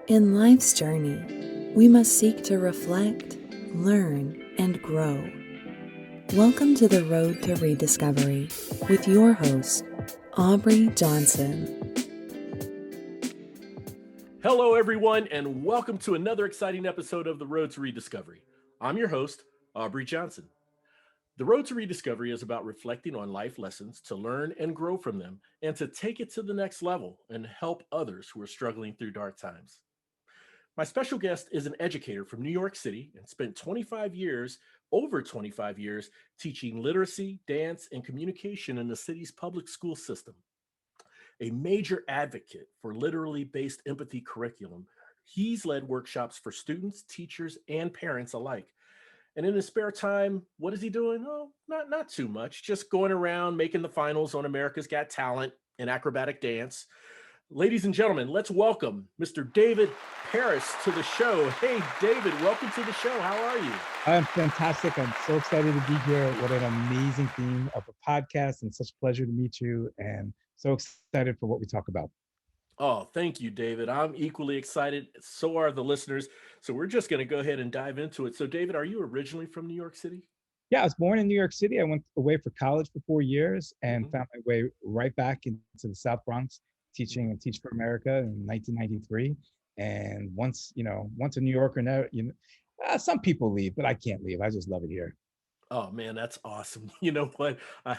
In life's journey, we must seek to reflect, learn, and grow. Welcome to the Road to Rediscovery with your host, Aubrey Johnson. Hello, everyone, and welcome to another exciting episode of the Road to Rediscovery. I'm your host, Aubrey Johnson. The Road to Rediscovery is about reflecting on life lessons to learn and grow from them and to take it to the next level and help others who are struggling through dark times. My special guest is an educator from New York City and spent over 25 years, teaching literacy, dance, and communication in the city's public school system. A major advocate for literally based empathy curriculum, he's led workshops for students, teachers, and parents alike. And in his spare time, what is he doing? Oh, not too much. Just going around making the finals on America's Got Talent in acrobatic dance. Ladies and gentlemen, let's welcome Mr. David Paris to the show. Hey, David, welcome to the show. How are you? I'm fantastic. I'm so excited to be here. What an amazing theme of a podcast, and such a pleasure to meet you. And so excited for what we talk about. Oh, thank you, David. I'm equally excited. So are the listeners. So we're just going to go ahead and dive into it. So, David, are you originally from New York City? Yeah, I was born in New York City. I went away for college for 4 years and Mhm. found my way right back into the South Bronx, teaching and Teach for America in 1993. And once a New Yorker, now, some people leave, but I can't leave. I just love it here. Oh man, that's awesome. You know what? I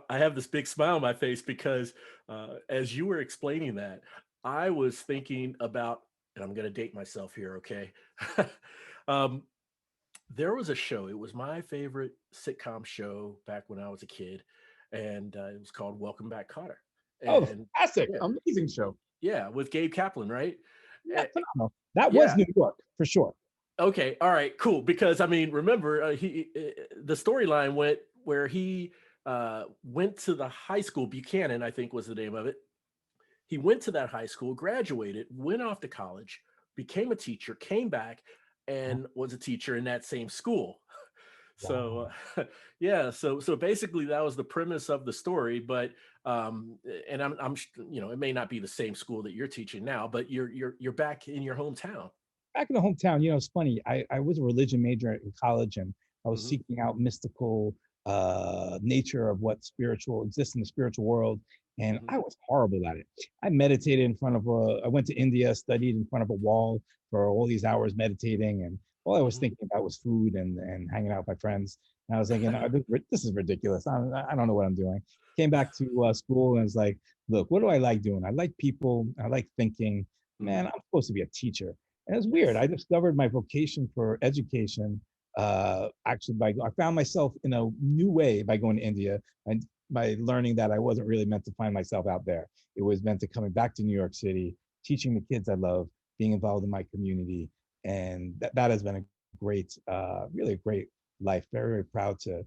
I have this big smile on my face because as you were explaining that, I was thinking about, and I'm going to date myself here, okay? um, there was a show. It was my favorite sitcom show back when I was a kid, and it was called Welcome Back, Cotter. Oh, And fantastic. yeah, Amazing show. yeah, with Gabe Kaplan, right? Yeah, Eh, phenomenal. That was yeah, New York for sure. okay, all right, cool. Because I mean, remember, the storyline went where he went to the high school. Buchanan, I think, was the name of it. He went to that high school, graduated, went off to college, became a teacher, came back, and was a teacher in that same school. So, Wow. yeah, so basically, that was the premise of the story. But and it may not be the same school that you're teaching now, but you're back in your hometown. Back in the hometown, it's funny. I was a religion major in college, and I was Hmm. seeking out mystical nature of what spiritual exists in the spiritual world, and Hmm. I was horrible at it. I meditated in front of I went to India, studied in front of a wall for all these hours meditating, and all I was Hmm. thinking about was food and hanging out with my friends. And I was thinking, oh, this is ridiculous. I don't know what I'm doing. Came back to school and was like, look, what do I like doing? I like people. I like thinking. Man, Hmm. I'm supposed to be a teacher. And it's weird. Yes. I discovered my vocation for education actually I found myself in a new way by going to India and by learning that I wasn't really meant to find myself out there. It was meant to coming back to New York City, teaching the kids I love, being involved in my community, and that has been a great, really a great life. Very very proud to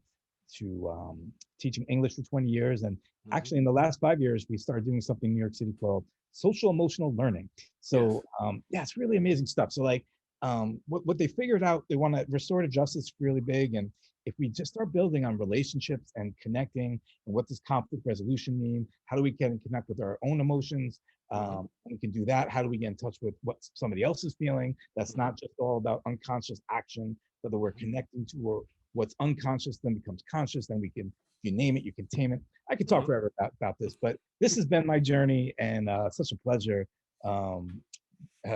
teaching English for 20 years, and Hmm. actually in the last 5 years we started doing something in New York City called social emotional learning. Yes. So yeah, it's really amazing stuff. So like what they figured out, they want to restorative justice really big. And if we just start building on relationships and connecting, and what does conflict resolution mean? How do we get and connect with our own emotions? Hmm. We can do that. How do we get in touch with what somebody else is feeling? That's Hmm. not just all about unconscious action, whether we're Hmm. connecting to or what's unconscious, then becomes conscious, then we can, you name it, you can tame it. I could talk Hmm. forever about this, but this has been my journey, and such a pleasure. Um,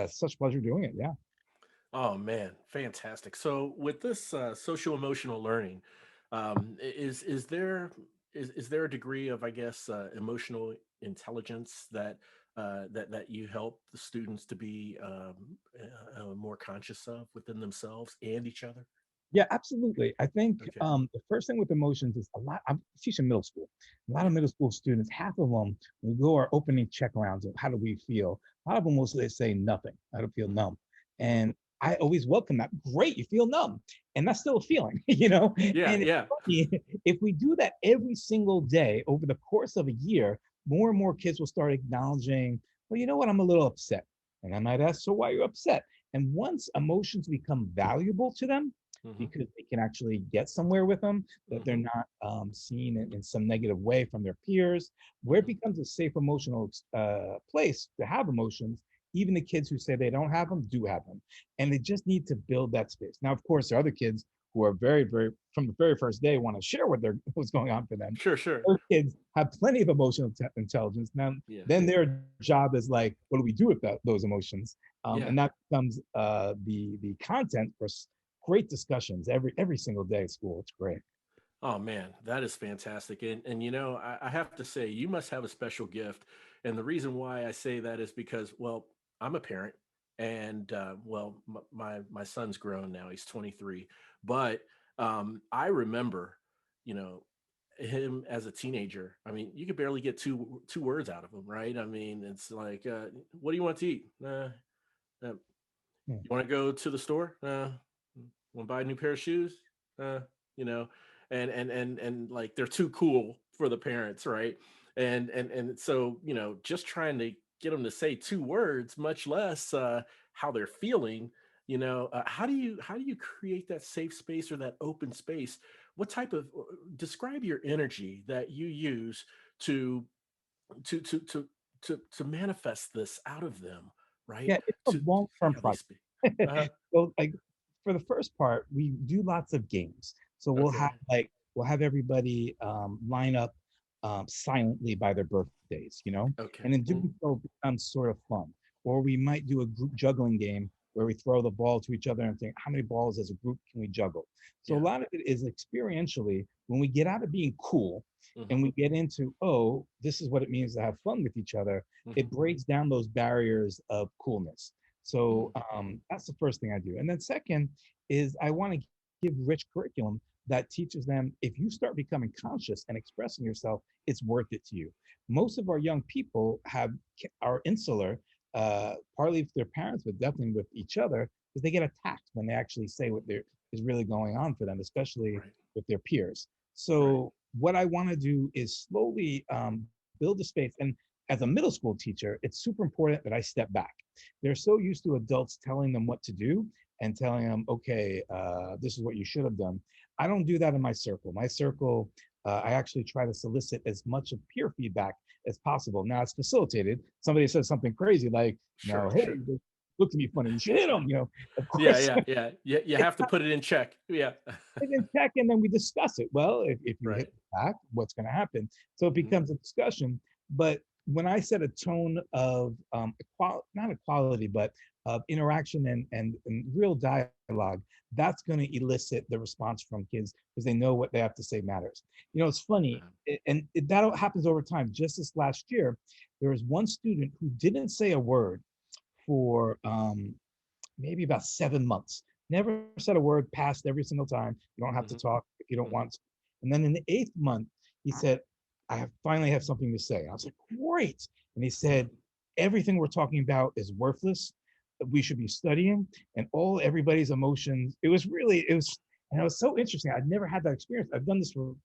such pleasure doing it. Yeah. Oh man, fantastic. So with this social emotional learning, is there is there a degree of, I guess, emotional intelligence that you help the students to be more conscious of within themselves and each other? Yeah, absolutely. I think Okay. the first thing with emotions is a lot. I'm teaching middle school. A lot Yeah. of middle school students, half of them, we go our opening check rounds of how do we feel. A lot of them will say nothing. I don't feel Hmm. numb, Hmm. and I always welcome that. Great, you feel numb, and that's still a feeling, you know. Yeah. And it's Yeah. funny, if we do that every single day over the course of a year, more and more kids will start acknowledging, well, you know what, I'm a little upset, and I might ask, so why are you upset? And once emotions become valuable to them, Hmm. because they can actually get somewhere with them, that they're Hmm. not seen in some negative way from their peers, where it Hmm. becomes a safe emotional place to have emotions. Even the kids who say they don't have them do have them. And they just need to build that space. Now, of course, there are other kids who are very, very, from the very first day, want to share what's going on for them. Sure, sure. Those kids have plenty of emotional intelligence. Now, Yeah, then their job is like, what do we do with those emotions? yeah. And that becomes the content for great discussions every single day at school. It's great. Oh man, that is fantastic. And I have to say, you must have a special gift. And the reason why I say that is because, well, I'm a parent, and well, my son's grown now; he's 23. But I remember, you know, him as a teenager. I mean, you could barely get two words out of him, right? I mean, it's like, what do you want to eat? Uh, Yeah. you want to go to the store? Want to buy a new pair of shoes? Uh, you know, and like they're too cool for the parents, right? And so just trying to get them to say two words, much less how they're feeling. How do you create that safe space or that open space? What type of describe your energy that you use to to to to to manifest this out of them, right? Yeah, it's a To see long-term how they project. speak. Uh-huh. So, like, for the first part, we do lots of games. So Okay. we'll have everybody line up silently by their birthdays, Okay. and in doing so becomes sort of fun. Or we might do a group juggling game where we throw the ball to each other and think, how many balls as a group can we juggle? So a Yeah. lot of it is experientially when we get out of being cool and Hmm. we get into, oh, this is what it means to have fun with each other. It Hmm. breaks down those barriers of coolness. So Hmm. Hmm. that's the first thing I do. And then second is I want to give rich curriculum that teaches them if you start becoming conscious and expressing yourself, it's worth it to you. Most of our young people are insular, partly with their parents, but definitely with each other, because they get attacked when they actually say what is really going on for them, especially Right. with their peers. Right. So what I want to do is slowly build a space. And as a middle school teacher, it's super important that I step back. They're so used to adults telling them what to do and telling them, okay, this is what you should have done. I don't do that in my circle. My circle, I actually try to solicit as much of peer feedback as possible. Now it's facilitated. Somebody says something crazy like, Sure. hey, Sure. look at me funny. You should hit them. Of Yeah. course, Yeah. Yeah. Yeah. You it's have to put it in check. Yeah. in check, and then we discuss it. Well, if you hit Right. back, what's going to happen? So it Hmm. becomes a discussion. But when I set a tone of not equality, but of interaction and real dialogue, that's going to elicit the response from kids because they know what they have to say matters. It's funny, that happens over time. Just this last year, there was one student who didn't say a word for maybe about 7 months. Never said a word, passed every single time. You don't have to Hmm. talk if you don't Hmm. want to. And then in the eighth month, he said, finally have something to say. I was like, great. And he Yeah. said, everything we're talking about is worthless. We should be studying and everybody's emotions. And it was so interesting. I'd never had that experience. I've done this for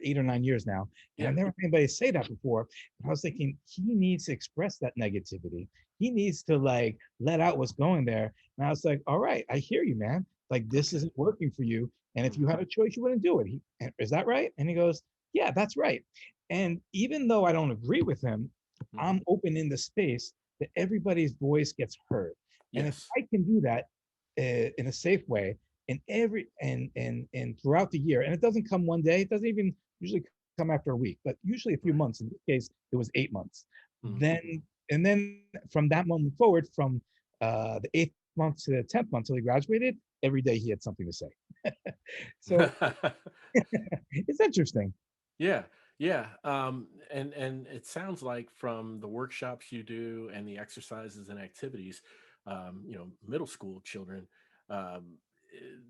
8 or 9 years now, and I've Yeah. never had anybody say that before. And I was thinking, he needs to express that negativity. He needs to like let out what's going there. And I was like, all right, I hear you, man. Like this Okay. isn't working for you. And if you Hmm. had a choice, you wouldn't do it. Is that right? And he goes, yeah, that's right. And even though I don't agree with him, Hmm. I'm open in the space that everybody's voice gets heard. And if Yes. I can do that in a safe way, in every and throughout the year, and it doesn't come one day, it doesn't even usually come after a week, but usually a few months. Right. In this case, it was 8 months. Hmm. Then from that moment forward, from the eighth month to the 10th month till he graduated, every day he had something to say. So it's interesting. Yeah, yeah. And it sounds like from the workshops you do and the exercises and activities, middle school children, um, i-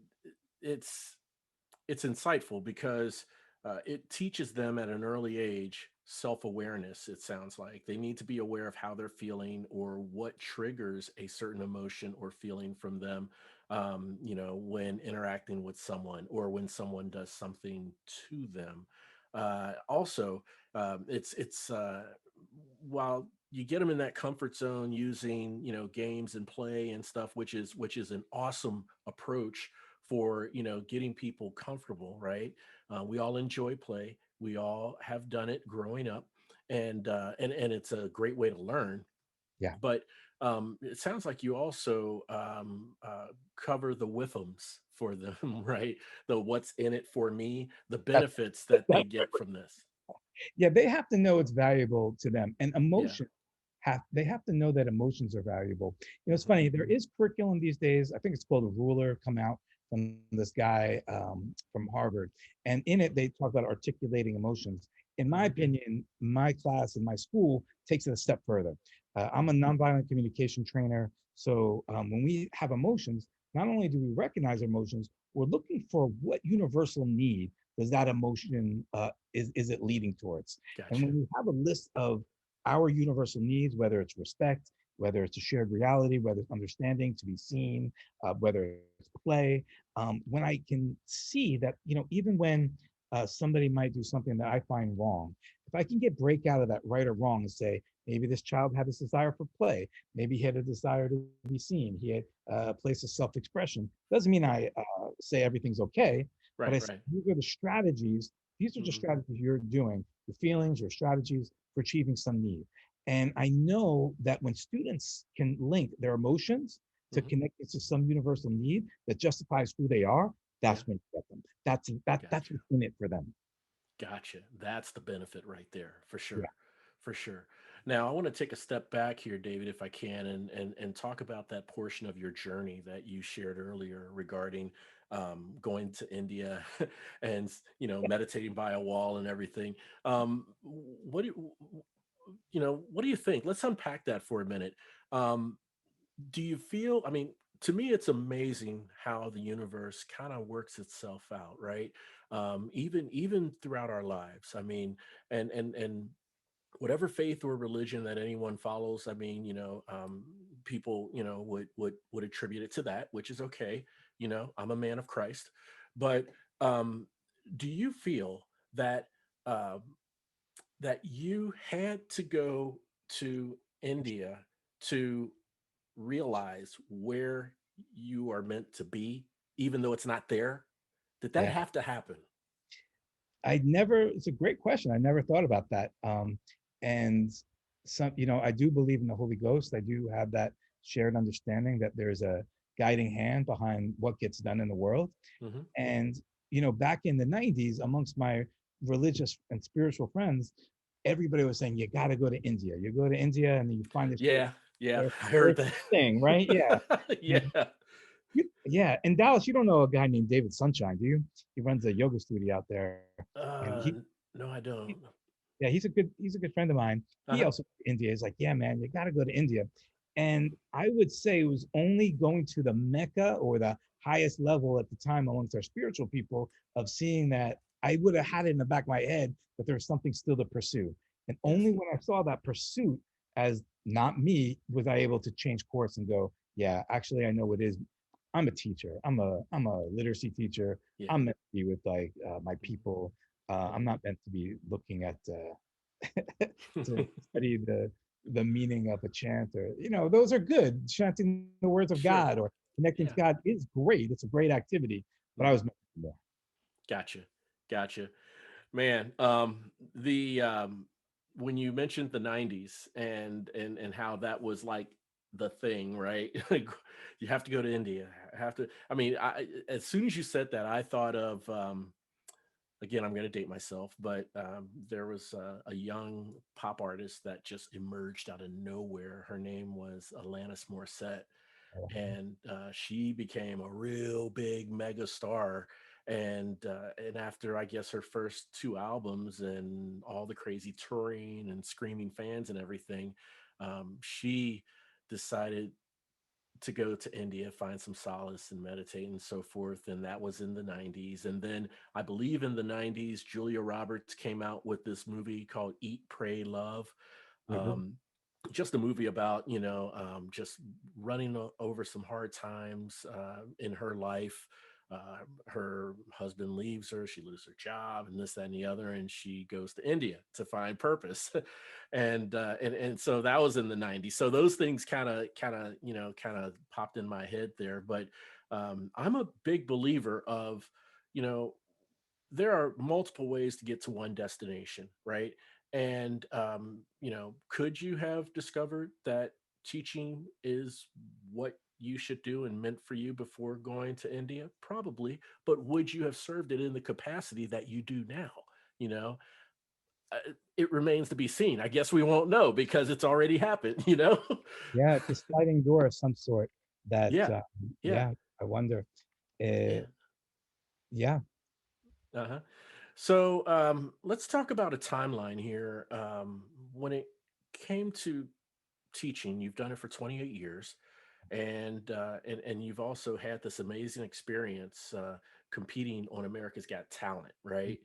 it's it's insightful because it teaches them at an early age self-awareness. It sounds like they need to be aware of how they're feeling or what triggers a certain emotion or feeling from them, when interacting with someone or when someone does something to them. Also, it's while you get them in that comfort zone using games and play and stuff, which is an awesome approach for, getting people comfortable, right? We all enjoy play. We all have done it growing up, and it's a great way to learn. Yeah. But it sounds like you also cover the whiffums for them, right? The what's in it for me, the That's, benefits that they that's get from this. yeah, they have to know it's valuable to them. And Yeah. they have to know that emotions are valuable. It's Hmm. funny, there is curriculum these days. I think it's called a ruler, come out from this guy from Harvard. And in it, they talk about articulating emotions. In my Hmm. opinion, my class in my school takes it a step further. I'm a nonviolent communication trainer. So when we have emotions, not only do we recognize emotions, we're looking for what universal need does that emotion is it leading towards? And Gotcha. when we have a list of our universal needs, whether it's respect, whether it's a shared reality, whether it's understanding to be seen, whether it's play, when I can see that, even when somebody might do something that I find wrong, if I can get break out of that right or wrong and say, maybe this child had this desire for play, maybe he had a desire to be seen, he had a place of self-expression, doesn't mean Yeah. I say everything's okay, but Right. I say Right. these are the strategies. These are just Hmm. strategies you're doing, your feelings, your strategies for achieving some need. And I know that when students can link their emotions to Hmm. connect it to some universal need that justifies who they are, Yeah. that's when you get them. That's Gotcha. what's in it for them. Gotcha. That's the benefit right there, for Yeah. sure. For sure. Now, I want to take a step back here, David, if I can, and talk about that portion of your journey that you shared earlier regarding going to India and meditating by a wall and everything. What do what do you think? Let's unpack that for a minute. Um, do you feel, I mean, to me it's amazing how the universe kind of works itself out, right? Even throughout our lives, I mean, and whatever faith or religion that anyone follows, I mean, people, would attribute it to that, which is okay. I'm a man of Christ. But um do you feel that um that you had to go to India to realize where you are meant to be, even though it's not there? Did that Yeah. have to happen? It's a great question. I never thought about that. And I do believe in the Holy Ghost. I do have that shared understanding that there's a guiding hand behind what gets done in the world. Hmm. And, back in the 90s, amongst my religious and spiritual friends, everybody was saying, you got to go to India. You go to India and then you find this Yeah, yeah, very I heard spiritual that. thing, right? Yeah. Yeah. Yeah. In Dallas, you don't know a guy named David Sunshine, do you? He runs a yoga studio out there. And uh no, I don't. yeah, he's a good friend of mine. He Uh-huh. also India. He's like, yeah, man, you got to go to India. And I would say it was only going to the Mecca or the highest level at the time amongst our spiritual people of seeing that I would have had it in the back of my head that there was something still to pursue. And only Yes. when I saw that pursuit as not me was I able to change course and go, yeah, actually, I know it is. I'm a teacher. I'm a literacy teacher. Yeah. I'm meant to be with like my Mhm. people. Yeah. I'm not meant to be looking at to study the meaning of a chant or those are good. Chanting the words of God Sure. or connecting to Yeah. God is great. It's a great activity, but I was Hmm. meant to do more. Gotcha. Gotcha. Man, the when you mentioned the 90s and how that was like the thing, right? Like, you have to go to India. Have to, I mean, as soon as you said that, I thought of again, I'm going to date myself, but there was a young pop artist that just emerged out of nowhere. Her name was Alanis Morissette, and she became a real big mega star. And after, I guess, her first two albums and all the crazy touring and screaming fans and everything, she decided to go to India, find some solace and meditate and so forth. And that was in the 90s. And then I believe in the 90s, Julia Roberts came out with this movie called Eat, Pray, Love. Great movie. Um, just a movie about, just running over some hard times in her life. Her husband leaves her, she loses her job, and this, that, and the other, and she goes to India to find purpose. And so that was in the 90s. So those things kind of popped in my head there. But I'm a big believer of, you know, there are multiple ways to get to one destination, right? And could you have discovered that teaching is what you should do and meant for you before going to India? Probably, but would you have served it in the capacity that you do now? You know, it remains to be seen. I guess we won't know because it's already happened. Yeah, it's a sliding door of some sort that, Yeah, yeah, yeah, I wonder. yeah. Uh, yeah, Uh-huh. So let's talk about a timeline here. When it came to teaching, you've done it for 28 years, and you've also had this amazing experience competing on America's Got Talent, right?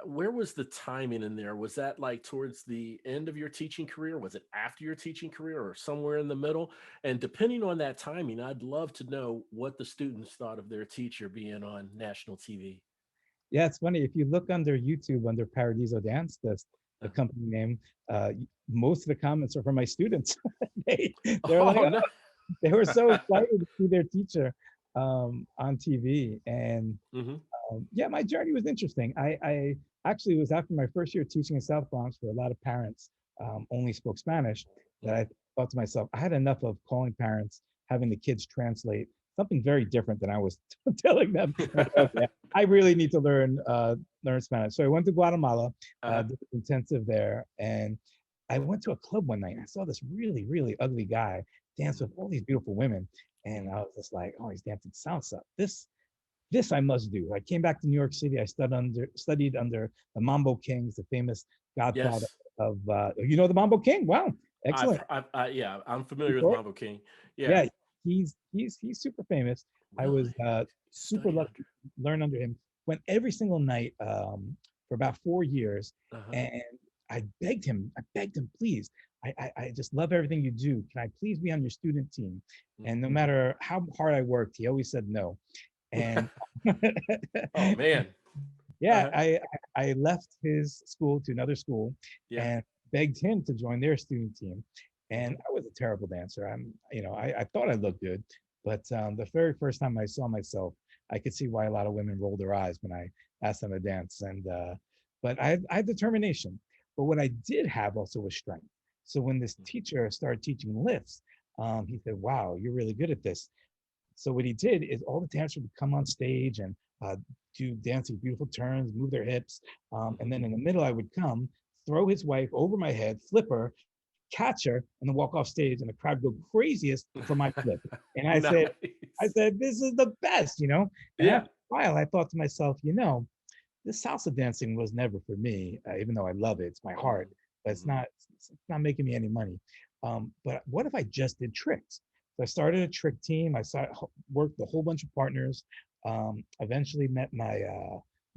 Where was the timing in there? Was that like towards the end of your teaching career? Was it after your teaching career, or somewhere in the middle? And depending on that timing, I'd love to know what the students thought of their teacher being on national TV. yeah, it's funny. If you look under YouTube under Paradiso Dance, the Uh, company name, most of the comments are from my students. they they're like, Oh no. oh, they were so excited to see their teacher on TV. And Hmm. yeah, my journey was interesting. I actually was after my first year teaching in South Bronx, where a lot of parents only spoke Spanish, that Hmm. I thought to myself, I had enough of calling parents, having the kids translate something very different than I was telling them. Like, okay, I really need to learn Spanish. So I went to Guatemala, Uh-huh. did intensive there, and I went to a club one night. And I saw this really, really ugly guy dance with Hmm. all these beautiful women, and I was just like, oh, he's dancing salsa. This I must do. I came back to New York City. I studied under the Mambo Kings, the famous godfather Yes. of the Mambo King. Wow, excellent. Yeah, I'm familiar with Before- Mambo King. Yeah. Yeah, he's super famous. I was Really? super Study lucky under. to learn under him. Went every single night for about 4 years, Uh-huh. and I begged him, please. I just love everything you do. Can I please be on your student team? And no Hmm. matter how hard I worked, he always said no. And Oh man. yeah, Uh-huh. I left his school to another school Yeah. and begged him to join their student team. And Hmm. I was a terrible dancer. I thought I looked good, but the very first time I saw myself, I could see why a lot of women rolled their eyes when I asked them to dance. But I had determination. But what I did have also was strength. So when this teacher started teaching lifts, he said, "Wow, you're really good at this." So what he did is all the dancers would come on stage and do dancing beautiful turns, move their hips. And Hmm. then in the middle, I would come, throw his wife over my head, flip her, catch her, and then walk off stage, and the crowd go craziest for my flip. And I Nice. said, this is the best. And Yeah. after a while, I thought to myself, this salsa dancing was never for me, even though I love it. It's my Hmm. heart, but Hmm. it's not making me any money. But what if I just did tricks? So I started a trick team. Worked with a whole bunch of partners. Eventually met my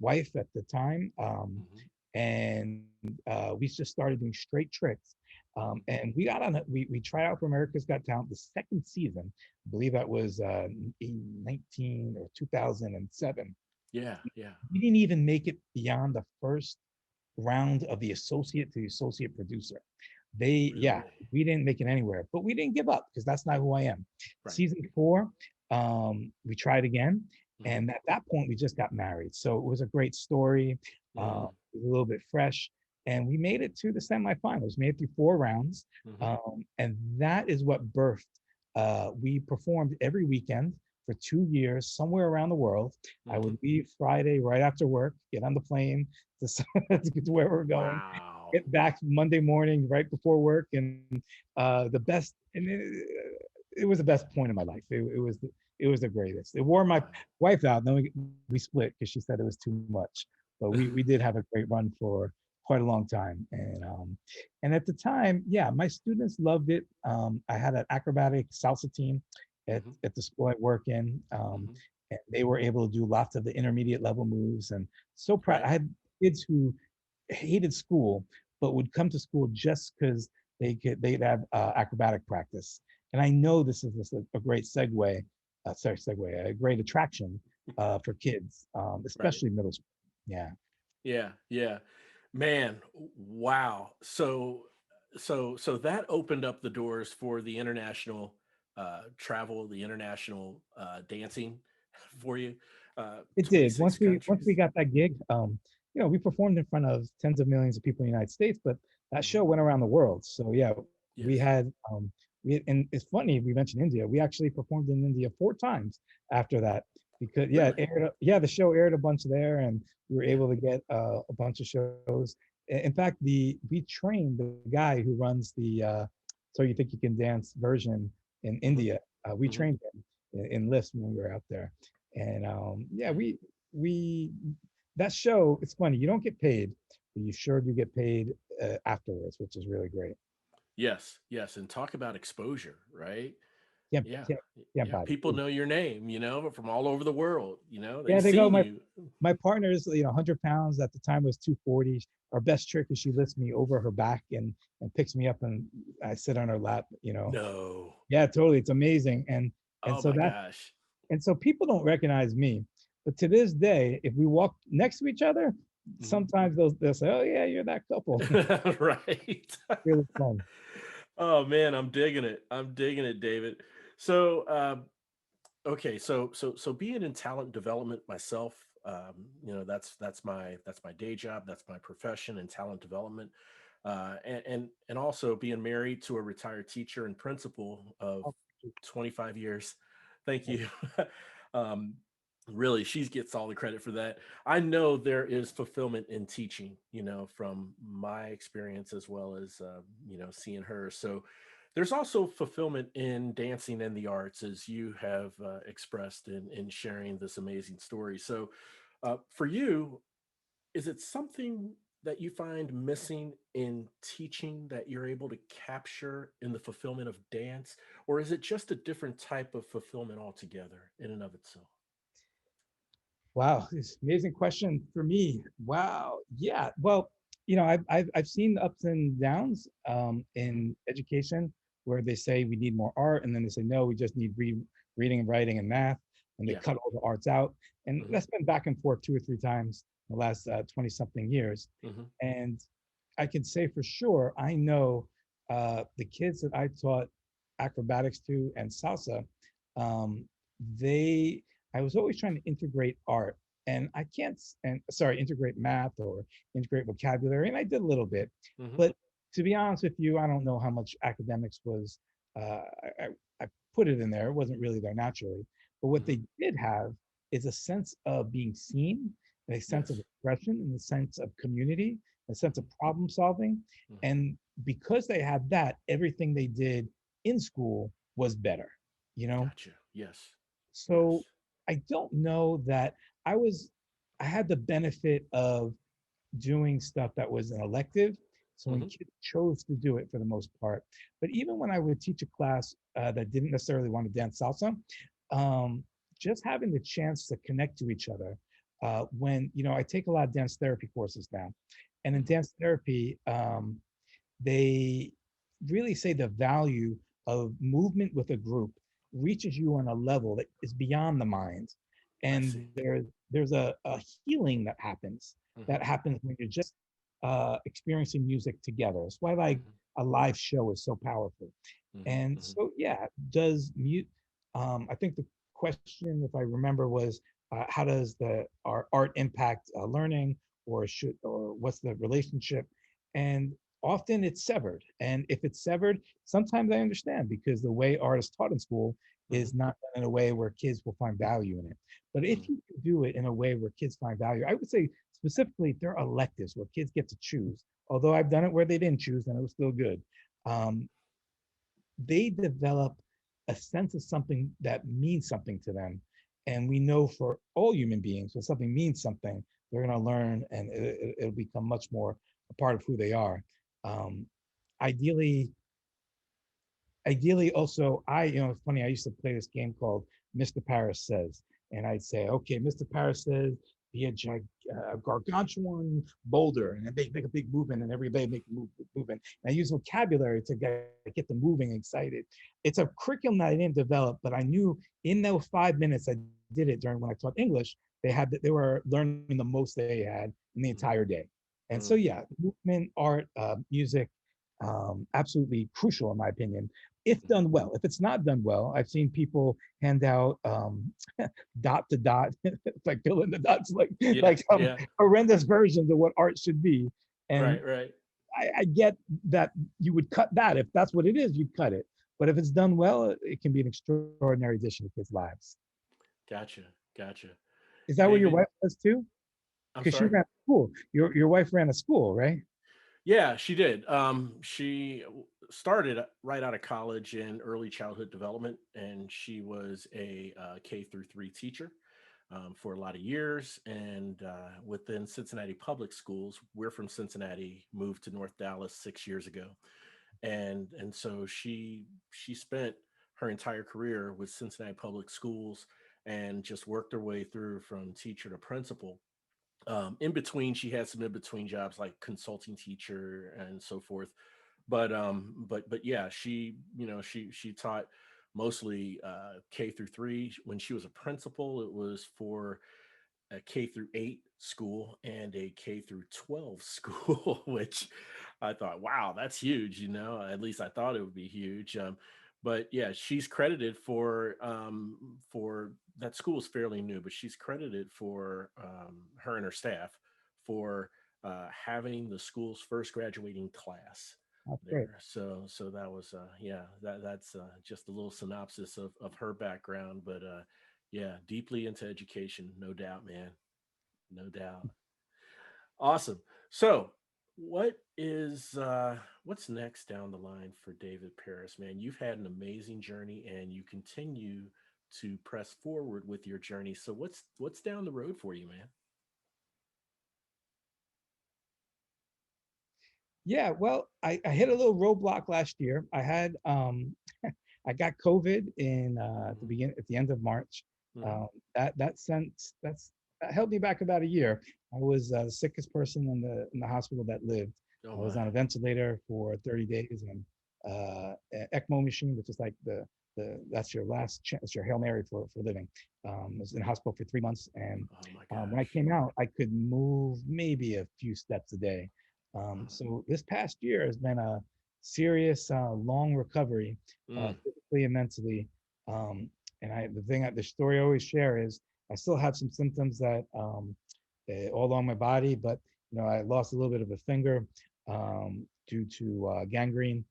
wife at the time, Hmm. and we just started doing straight tricks. Hmm. And we tried out for America's Got Talent the second season. I believe that was in 19 or 2007. Yeah. Yeah. We didn't even make it beyond the first round of the associate to the associate producer. Yeah, Really. we didn't make it anywhere, but we didn't give up because that's not who I am. Right. Season four, we tried again. Hmm. And at that point, we just got married. So it was a great story, Mm. it was a little bit fresh. And we made it to the semifinals, made it through 4 rounds. Hmm. And that is what birthed. We performed every weekend for 2 years, somewhere around the world. I Hmm. would leave Friday right after work, get on the plane to, to get to where we're going, Wow. get back Monday morning right before work, and the best. And it was the best point of my life. It was the greatest. It wore my Wow. wife out. Then we split because she said it was too much. But we did have a great run for quite a long time. And at the time, yeah, my students loved it. I had an acrobatic salsa team Hmm. at the school I work in. Hmm. And they were able to do lots of the intermediate level moves, and so proud. Right. I had kids who hated school but would come to school just because they'd have acrobatic practice. And I know this is just a great segue, a great attraction for kids, Right. especially middle school. Yeah. Yeah. Yeah. Man, wow. So that opened up the doors for the international travel the international dancing for you? It did. 26 Once we countries. got that gig, we performed in front of tens of millions of people in the United States, but that Hmm. show went around the world. So yeah, we Yes. had and it's funny we mentioned India. We actually performed in India 4 times after that because yeah, Really? the show aired a bunch there, and we were Yeah. able to get a bunch of shows. In fact, the we trained the guy who runs the "So You Think You Can Dance" version in Hmm. India. We Hmm. trained him in lifts when we were out there. And yeah, Yeah. we that show. It's funny. You don't get paid, but you sure do get paid afterwards, which is really great. Yes. Yes. And talk about exposure, right? Can't Yeah. can't can't Yeah. buy People it. know your name, from all over the world. They've Yeah, they go. seen My you. my partner's 100 pounds at the time was 240. Our best trick is she lifts me over her back and picks me up and I sit on her lap. No. Yeah, totally. It's amazing. And Oh so my that gosh. and so people don't recognize me, but to this day, if we walk next to each other, Mhm. sometimes they'll say, "Oh yeah, you're that couple." Right. Really fun. Oh man, I'm digging it. I'm digging it, David. So, okay, so being in talent development myself, that's my day job. That's my profession in talent development, and also being married to a retired teacher and principal of 25 years. Thank you. um, Really, she gets all the credit for that. I know there is fulfillment in teaching, from my experience as well as seeing her. So there's also fulfillment in dancing and the arts, as you have expressed in sharing this amazing story. So, for you, is it something that you find missing in teaching that you're able to capture in the fulfillment of dance, or is it just a different type of fulfillment altogether in and of itself? Wow, it's an amazing question for me. Wow, yeah. Well, I've seen the ups and downs Hmm. in education where they say we need more art, and then they say no, we just need reading and writing and math, and they Yeah. cut all the arts out. And Hmm. that's been back and forth 2 or 3 times in the last 20 something years. Hmm. And I can say for sure, I know the kids that I taught acrobatics to and salsa, um, they, I was always trying to integrate art, and I can't, and sorry, integrate math or integrate vocabulary, and I did a little bit, Hmm. but to be honest with you, I don't know how much academics was. I put it in there; it wasn't really there naturally. But what Hmm. they did have is a sense of being seen, and a sense of Yes. expression, and a sense of community, a sense Hmm. of problem solving. Hmm. And because they had that, everything they did in school was better, you know? Gotcha. Yes. So Yes. I don't know that I was, I had the benefit of doing stuff that was an elective. So when Hmm. kids chose to do it for the most part, but even when I would teach a class that didn't necessarily want to dance salsa, um, just having the chance to connect to each other. When I take a lot of dance therapy courses now, and in Hmm. dance therapy, they really say the value of movement with a group reaches you on a level that is beyond the mind, I and see. there's a healing Hmm. that happens when you're just experiencing music together. It's why like Hmm. a live show is so powerful. Hmm. And Hmm. so yeah, does mute I think the question, if I remember, was how does the our art impact learning, or what's the relationship? And often it's severed. And if it's severed, sometimes I understand because the way art is taught in school Hmm. is not done in a way where kids will find value in it. But if Hmm. you can do it in a way where kids find value, I would say specifically there are electives where kids get to choose. Although I've done it where they didn't choose and it was still good. Um, they develop a sense of something that means something to them. And we know for all human beings, when something means something, they're going to learn and it'll become much more a part of who they are. Um, ideally, ideally also it's funny, I used to play this game called Mr. Paris Says, and I'd say, okay, Mr. Paris says be a gargantuan boulder, and then they make a big movement and everybody make a movement, and I use vocabulary to get them moving, excited. It's a curriculum that I didn't develop, but I knew in those 5 minutes I did it during when I taught English, they were learning the most they had in the entire day. And so Hmm. yeah, movement, art, music, absolutely crucial in my opinion. if done well. If it's not done well, I've seen people hand out dot to dot, like fill in the dots, Yeah, like some yeah. horrendous versions of what art should be. And Right, right. I get that you would cut that. If that's what it is, you'd cut it. But if it's done well, it can be an extraordinary addition to kids' lives. Gotcha, gotcha. Is that what your David, wife does too? I'm Because she sorry. ran a school. Your wife ran a school, right? Yeah, she did. She started right out of college in early childhood development, and she was a K through 3 teacher for a lot of years. And within Cincinnati Public Schools, we're from Cincinnati, moved to North Dallas 6 years ago, and so she spent her entire career with Cincinnati Public Schools and just worked her way through from teacher to principal. In between, she had some in between jobs like consulting teacher and so forth. But yeah, she taught mostly K through 3. When she was a principal, it was for a K through 8 school and a K through 12 school, which I thought, wow, that's huge. At least I thought it would be huge. But yeah, she's credited for that school is fairly new, but she's credited for her and her staff for having the school's first graduating class That's great. there. So that was yeah, that's just a little synopsis of her background, but yeah, deeply into education, no doubt, man. No doubt. Awesome. So, what's next down the line for David Paris, man? You've had an amazing journey and you continue to press forward with your journey. So what's down the road for you, man? Yeah, well, I hit a little roadblock last year. I got COVID in Hmm. at the end of March. Hmm. Um, that held me back about a year. I was the sickest person in the hospital that lived. Oh I was my. on a ventilator for 30 days and ECMO machine, which is like the that's your last chance, your Hail Mary for living. I was in the hospital for 3 months, and Oh my when I gosh. came out, I could move maybe a few steps a day. Uh, So this past year has been a serious, long recovery, mm, physically and mentally. Um, and the story I always share is I still have some symptoms that all along my body, but I lost a little bit of a finger due to gangrene,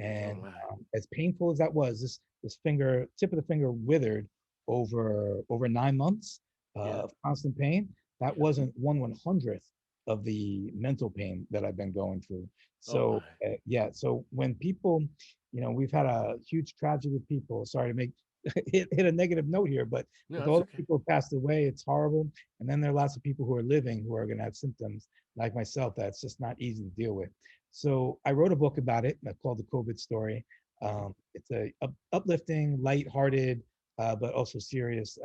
oh and my. as painful as that was, this tip of the finger withered over 9 months Yeah. of constant pain. That Yeah. wasn't 1/100th of the mental pain that I've been going through. Oh my. So yeah, so when people, we've had a huge tragedy of people. Sorry to make hit a negative note here, but No, with that's all the okay. people who passed away, it's horrible. And then there are lots of people who are living who are going to have symptoms like myself that's just not easy to deal with. So I wrote a book about it called The COVID Story. Hmm. It's a uplifting, lighthearted, but also serious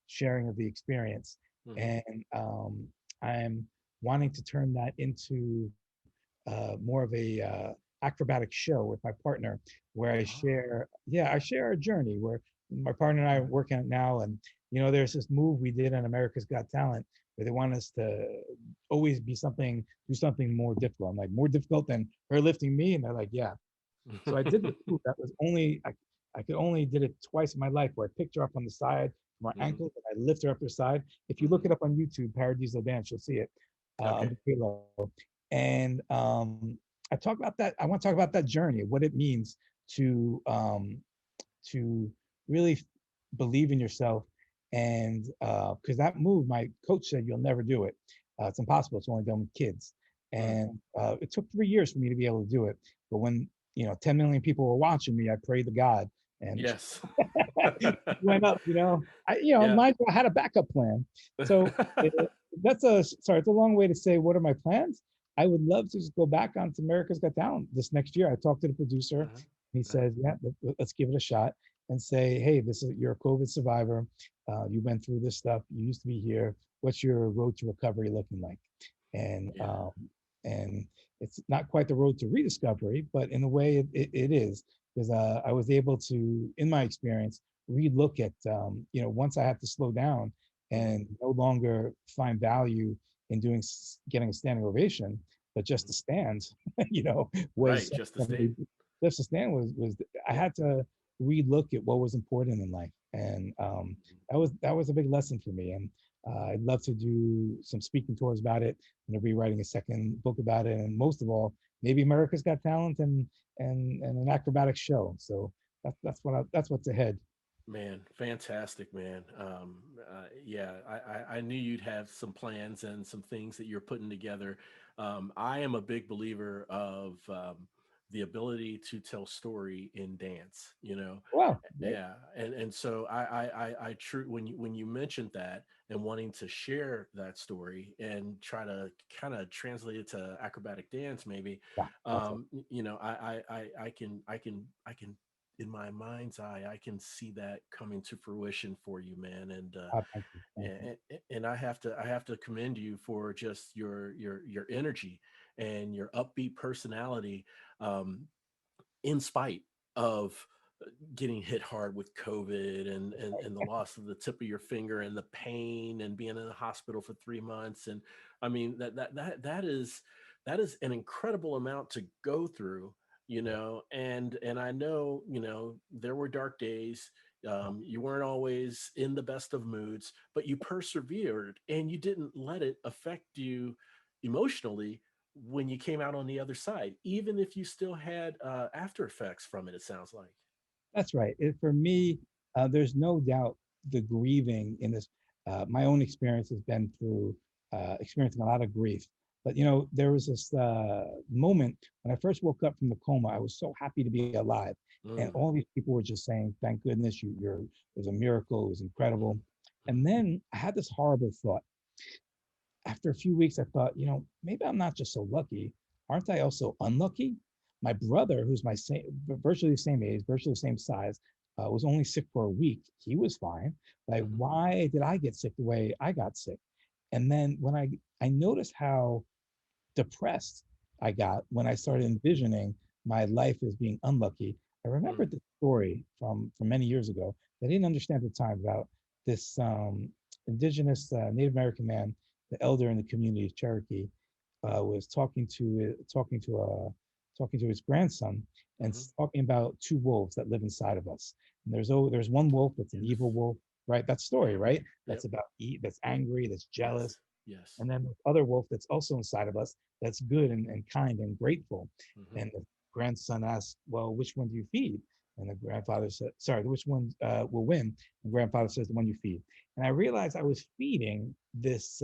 sharing of the experience. Hmm. And I'm wanting to turn that into more of a acrobatic show with my partner, where Oh. I share a journey where my partner and I are working on it now. And there's this move we did on America's Got Talent where they want us to always do something more difficult. I'm like, more difficult than her lifting me, and they're like, yeah. So I did this move that was I could only did it twice in my life, where I picked her up on the side from her Hmm. ankles and I lift her up her side. If you look Hmm. it up on YouTube, Paradiso Dance, you'll see it Okay. under Halo. And I want to talk about that journey, what it means to really believe in yourself. And because that move, my coach said you'll never do it. It's impossible. It's only done with kids. Mm. And it took 3 years for me to be able to do it. But when 10 million people were watching me, I prayed to God and Yes. went up. Yeah. Mind you, I had a backup plan. So it's a long way to say what are my plans. I would love to just go back onto America's Got Talent this next year. I talked to the producer, and Uh-huh. he Uh-huh. says, "Yeah, let's give it a shot and say, hey, you're a COVID survivor. You went through this stuff. You used to be here. What's your road to recovery looking like?" And Yeah. and it's not quite the road to rediscovery, but in a way it is, because I was able to, in my experience, relook at once I had to slow down Mhm. and no longer find value in getting a standing ovation, but just Mhm. to stand, Right, was just to for me, stand. just to stand was I had to relook at what was important in life, and that was a big lesson for me. And I'd love to do some speaking tours about it. I'm gonna be writing a second book about it, and most of all, maybe America's Got Talent and an acrobatic show. So that's what's ahead. Man, fantastic, man. Yeah, I knew you'd have some plans and some things that you're putting together. I am a big believer of the ability to tell story in dance. Wow, great. Yeah, and so I true when you mentioned that and wanting to share that story and try to kind of translate it to acrobatic dance, maybe, Yeah, that's it. I can in my mind's eye, I can see that coming to fruition for you, man. Thank you, thank you. And I have to commend you for just your energy and your upbeat personality, um, in spite of getting hit hard with COVID and the loss of the tip of your finger and the pain and being in the hospital for 3 months. And I mean, that is an incredible amount to go through, and I know, there were dark days. You weren't always in the best of moods, but you persevered and you didn't let it affect you emotionally when you came out on the other side, even if you still had after effects from it sounds like. That's right. For me, there's no doubt the grieving in this. My own experience has been through experiencing a lot of grief. But there was this moment when I first woke up from the coma. I was so happy to be alive, and Mm, all these people were just saying, "Thank goodness it was a miracle. It was incredible." mhm, And mhm. then I had this horrible thought. After a few weeks, I thought, maybe I'm not just so lucky. Aren't I also unlucky? My brother, who's my same, virtually the same age, virtually the same size, was only sick for a week. He was fine. Like, Mhm. why did I get sick the way I got sick? And then when I noticed how depressed I got when I started Mhm. envisioning my life as being unlucky. I Mm. remembered the story from many years ago that I didn't understand at the time about this indigenous Native American man, the elder in the community of Cherokee, was talking to his grandson and Mhm. talking about two wolves that live inside of us. And there's one wolf that's an evil Yes. wolf, right? That story, Yep. right? Yep. That's angry, that's jealous, Yes. Yes. and then the other wolf that's also inside of us that's good and kind and grateful. Mhm. And the grandson asks, well, which one do you feed? And the grandfather said, sorry, which one will win? And grandfather says, the one you feed. And I realized I was feeding this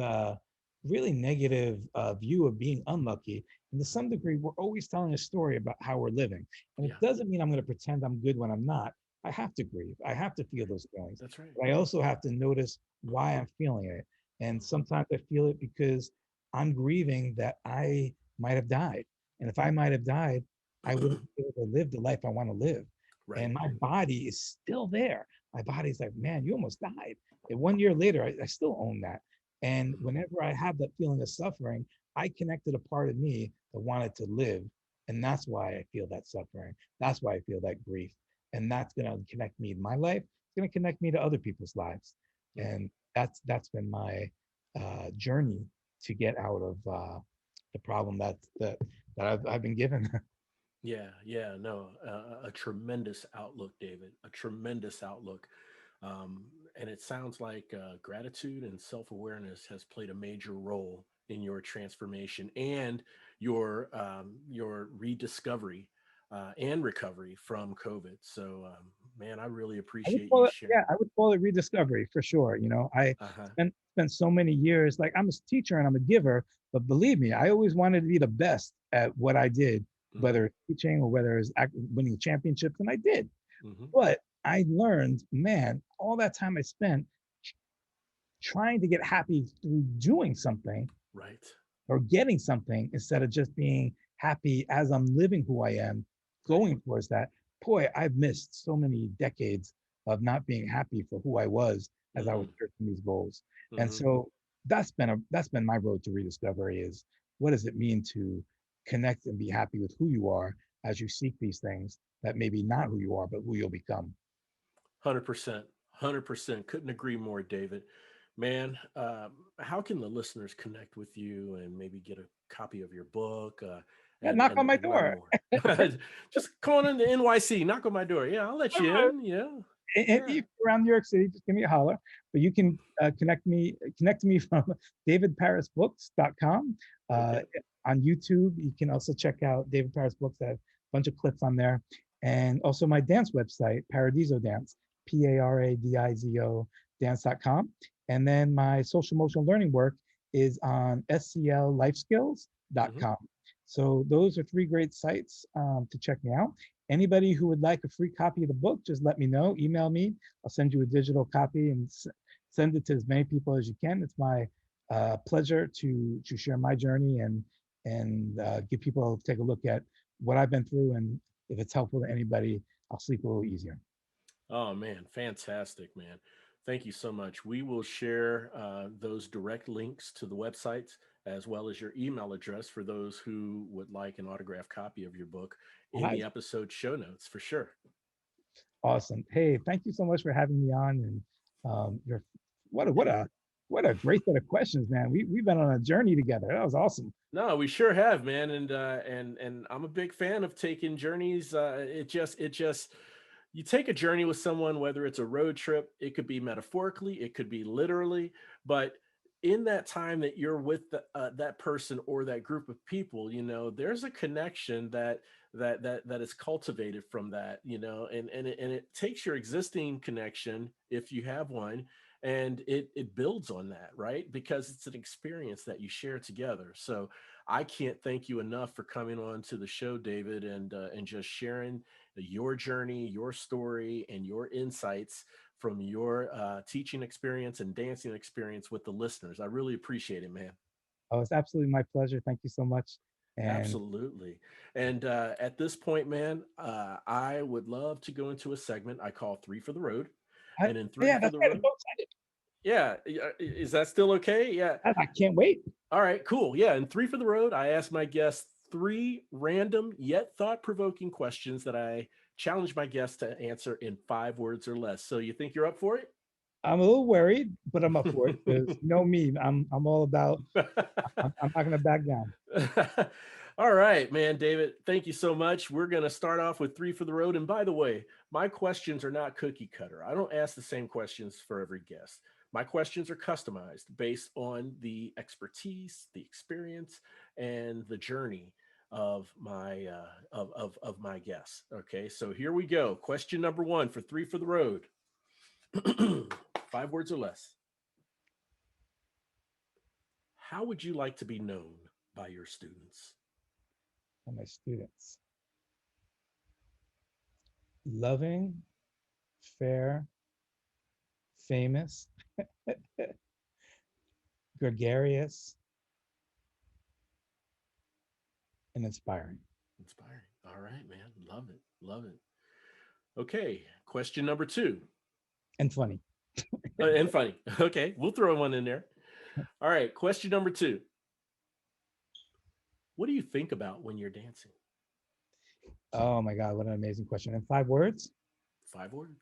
really negative view of being unlucky. And to Mhm. some degree, we're always telling a story about how we're living. And it Yeah. doesn't mean I'm going to pretend I'm good when I'm not. I have to grieve. I have to feel those feelings. That's right. But I also have to notice why I'm feeling it. And Mhm. sometimes I feel it because I'm grieving that I might have died. And if I might have died, I wouldn't be able to live the life I want to live. Right. And my body is still there. My body's like, man, you almost died. And 1 year later, I still own that. And Mhm. whenever I have that feeling of suffering, I connected a part of me that wanted to live. And that's why I feel that suffering. That's why I feel that grief. And that's going to connect me to my life. It's going to connect me to other people's lives. Mhm. And that's been my journey to get out of the problem that I've been given. Yeah, yeah, no, a tremendous outlook, David, a tremendous outlook. Um, and it sounds like gratitude and self awareness has played a major role in your transformation and your rediscovery and recovery from COVID. So, man, I really I would appreciate call you it, yeah, sharing. I would call it rediscovery for sure. I Uh huh. spent so many years, like I'm a teacher and I'm a giver, but believe me, I always wanted to be the best at what I did, Hmm. whether it's teaching or whether it's winning championships, and I did. Hmm. But I learned, man, all that time I spent trying to get happy through doing something Right. or getting something instead of just being happy as I'm living who I am, Right. going towards that. Boy, I've missed so many decades of not being happy for who I was as I was Hmm. searching these goals. And Hmm. so that's been my road to rediscovery is what does it mean to connect and be happy with who you are as you seek these things that maybe not who you are, but who you'll become. 100%. 100%. Couldn't agree more, David. Man, how can the listeners connect with you and maybe get a copy of your book? Yeah, knock on my and learn door. more. Just calling in the NYC, knock on my door. Yeah, I'll let you in. If Yeah. you're around New York City, just give me a holler. But you can connect to me from davidparisbooks.com. Uh, Okay. on YouTube, you can also check out David Paris Books. I have a bunch of clips on there. And also my dance website, Paradiso Dance, Paradizo dance.com. And then my social emotional learning work is on Hmm. scllifeskills.com. So those are three great sites to check me out. Anybody who would like a free copy of the book, just let me know. Email me. I'll send you a digital copy and send it to as many people as you can. It's my pleasure to share my journey and give people take a look at what I've been through. And if it's helpful to anybody, I'll sleep a little easier. Oh man, fantastic, man. Thank you so much. We will share those direct links to the websites as well as your email address for those who would like an autographed copy of your book All in right, the episode show notes for sure. awesome. Hey, thank you so much for having me on. And you're what a great set of questions, man. We've been on a journey together. That was awesome. No, we sure have, man, and I'm a big fan of taking journeys. It just you take a journey with someone, whether it's a road trip, it could be metaphorically, it could be literally, but in that time that you're with that person or that group of people, there's a connection that is cultivated from that, and it takes your existing connection if you have one, and it builds on that, right? Because it's an experience that you share together. So I can't thank you enough for coming on to the show, David, and just sharing your journey, your story, and your insights from your teaching experience and dancing experience with the listeners. I really appreciate it, man. Oh, it's absolutely my pleasure. Thank you so much. And Absolutely. And at this point, man, I would love to go into a segment I call Three for the Road. And in Three yeah, for that's the right. I'm Road, so excited. yeah, is that still okay? Yeah. I can't wait. All right, cool. Yeah, and Three for the Road, I ask my guests three random yet thought provoking questions that I challenge my guests to answer in 5 words or less. So you think you're up for it? I'm a little worried, but I'm up for it because you know me. I'm all about. I'm not gonna back down. All right, man, David, thank you so much. We're going to start off with Three for the Road. And by the way, my questions are not cookie cutter. I don't ask the same questions for every guest. My questions are customized based on the expertise, the experience, and the journey of my guests. Okay, so here we go. Question number one for Three for the Road. 5 words or less. How would you like to be known by your students? For my students, loving, fair, famous, gregarious, and inspiring, Inspiring. All right, man. Love it. Love it. Okay. Question number two. and funny. And funny. Okay. We'll throw one in there. All right. Question number two. What do you think about when you're dancing? Oh my God, what an amazing question! In 5 words, 5 words.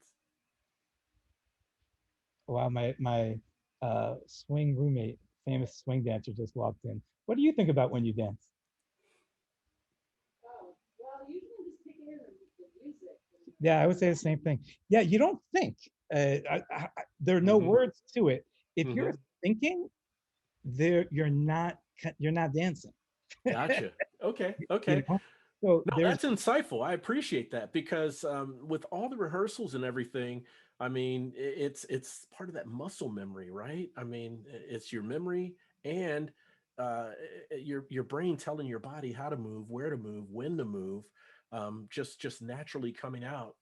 wow, my swing roommate, famous swing dancer, just walked in. What do you think about when you dance? Yeah, I would say the same thing. Yeah, you don't think. There are no Mm-hmm. words to it. If you're Mm-hmm. thinking, you're not dancing. Gotcha. Okay. You Okay. know, so No, there's that's insightful. I appreciate that because with all the rehearsals and everything, I mean, it's part of that muscle memory, right? I mean, it's your memory and your brain telling your body how to move, where to move, when to move, just naturally coming out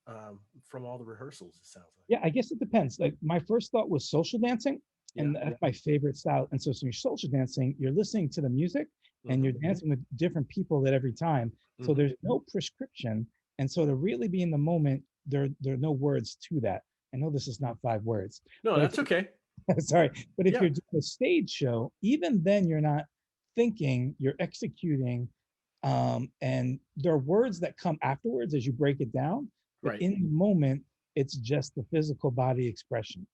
from all the rehearsals. It sounds yeah, I guess it depends. Like my first thought was social dancing, like. and that's my favorite style. And so when you're social dancing, you're listening to the music Yeah. and Mm-hmm. you're dancing with different people at every time. So Mm-hmm. there's no prescription. And so to really be in the moment, there are no words to that. I know this is not 5 words, No, but if that's okay. sorry, but if Yeah. you're doing a stage show, even then you're not thinking, you're executing. And there are words that come afterwards as you break it down, but Right. in the moment, it's just the physical body expression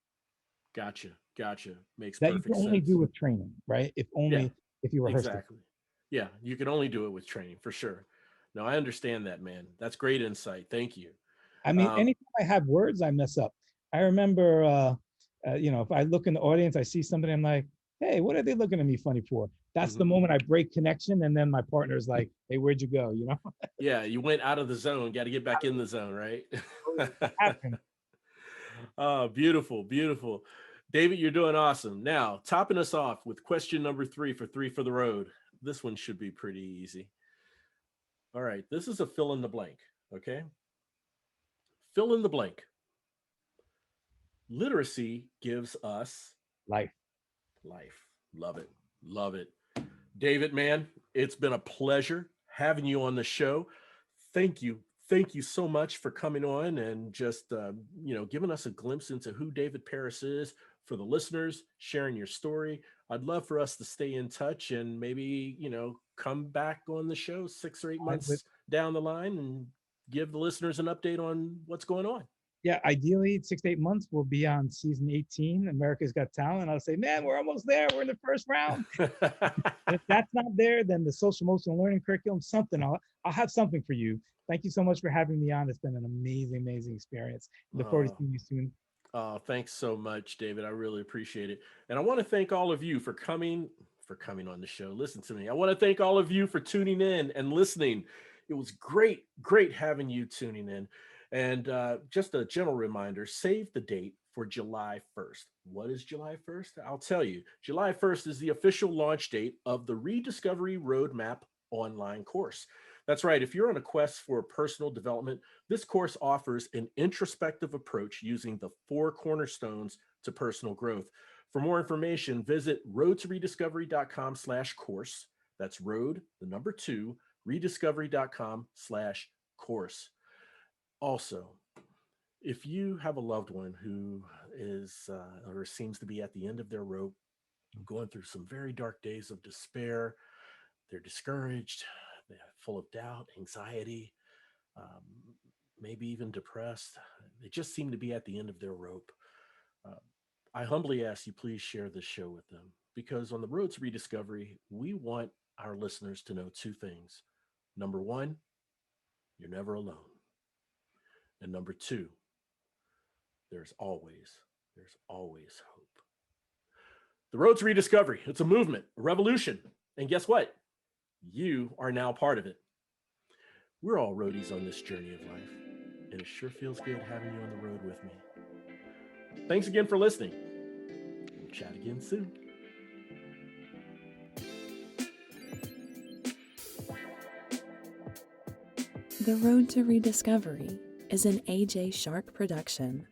Gotcha. Gotcha. Makes that you can perfect only do sense. with training, right? If Yeah. only if you rehearsed it. Exactly. Yeah, you can only do it with training for sure. No, I understand that, man. That's great insight. Thank you. I mean, Um, anytime I have words, I mess up. I remember, if I look in the audience, I see somebody, I'm like, hey, what are they looking at me funny for? That's the mhm. moment I break connection, and then my partner's like, hey, where'd you go? Yeah, you went out of the zone. Got to get back in the zone, right? What happened? Oh, beautiful, beautiful. David, you're doing awesome. Now, topping us off with question number three for the road. This one should be pretty easy. All right, this is a fill in the blank. Okay. Fill in the blank. Literacy gives us Life. life. Love it. Love it. David, man, it's been a pleasure having you on the show. Thank you. Thank you so much for coming on and just, giving us a glimpse into who David Paris is for the listeners, sharing your story. I'd love for us to stay in touch and maybe, come back on the show 6 or 8 months down the line and give the listeners an update on what's going on. Yeah, ideally 6 to 8 months we'll be on season 18, America's Got Talent. I'll say, man, we're almost there. We're in the first round. If that's not there, then the social emotional learning curriculum, something. I'll have something for you. Thank you so much for having me on. It's been an amazing, amazing experience. Look forward to seeing you soon. Thanks so much, David. I really appreciate it. And I want to thank all of you for coming on the show. Listen to me. I want to thank all of you for tuning in and listening. It was great, great having you tuning in. And just a gentle reminder, save the date for July 1st. What is July 1st? I'll tell you. July 1st is the official launch date of the Rediscovery Roadmap online course. That's right. If you're on a quest for personal development, this course offers an introspective approach using the 4 cornerstones to personal growth. For more information, visit roadtorediscovery.com/course. That's road, the number 2, rediscovery.com/course. Also, if you have a loved one who is or seems to be at the end of their rope, going through some very dark days of despair, they're discouraged, they're full of doubt, anxiety, um, maybe even depressed. They just seem to be at the end of their rope. Uh, I humbly ask you, please share this show with them because on the road to rediscovery, we want our listeners to know 2 things. Number 1, you're never alone. And number 2, there's always hope. The road to rediscovery, it's a movement, a revolution. And guess what? You are now part of it. We're all roadies on this journey of life, and it sure feels good having you on the road with me. Thanks again for listening. We'll chat again soon. The Road to Rediscovery is an AJ Shark production